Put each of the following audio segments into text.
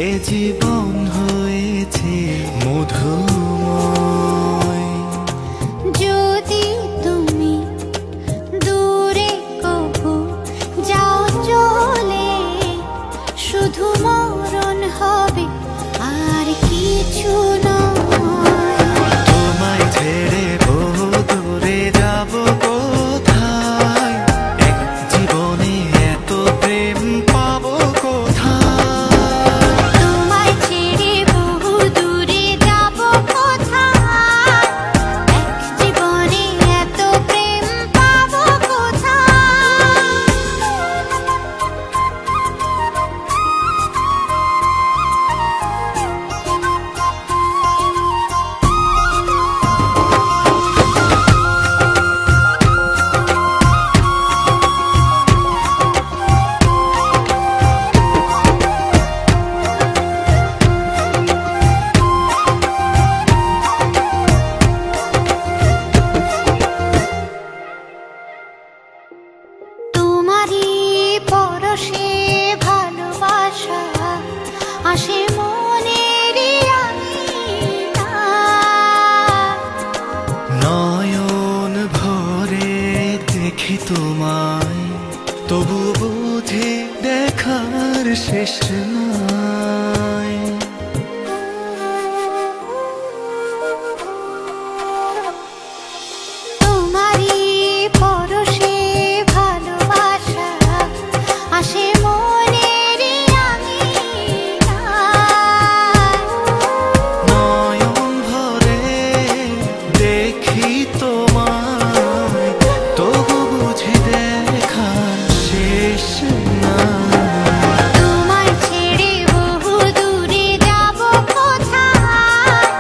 এ জীবন হয়েছে মধুময়। যদি তুমি দূরে কবু যাও চলে, শুধু মরণ হবে আর কিছু নয়। তোমায় ছেড়ে বহু দূরে যাব কোথায়, এক জীবনে এত প্রেম পাবো কোথায়। তোমায় ছেড়ে বহু দূরে যাব কোথায়, এক জীবনে এত প্রেম পাবো কোথায়। তোমারই পরশে ভালোবাসা আসে মনের নয়ন ভরে দেখি তোমায়, তবু বুঝি দেখার শেষ নাই। তোমারই পরশে ভালোবাসা আসে মনের নয়ন ভরে দেখি তোমায়, তবু বুঝি দেখার শেষ নাই। তোমায় ছেড়ে বহু দূরে যাব কোথায়,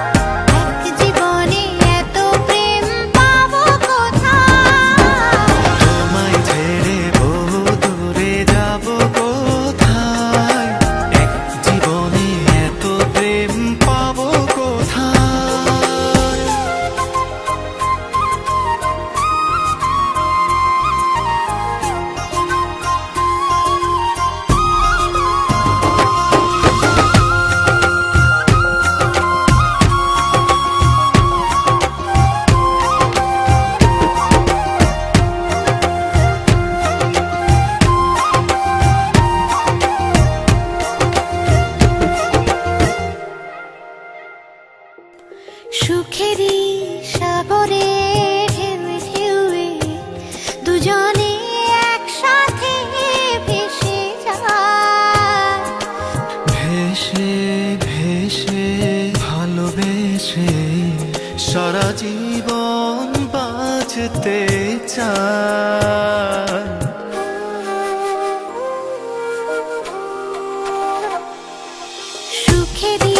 এক জীবনে এত প্রেম পাবো কোথায়। তোমায় ছেড়ে বহু দূরে যাব কোথায়, এক জীবনে এত প্রেম পাবো কোথায়। সুখেরই সাগরে ঢেউয়ে ঢেউয়ে দুজনে একসাথে ভেসে যায়। ভেসে ভেসে ভালোবেসে সারা জীবন বাঁচতে চায়। সুখেরই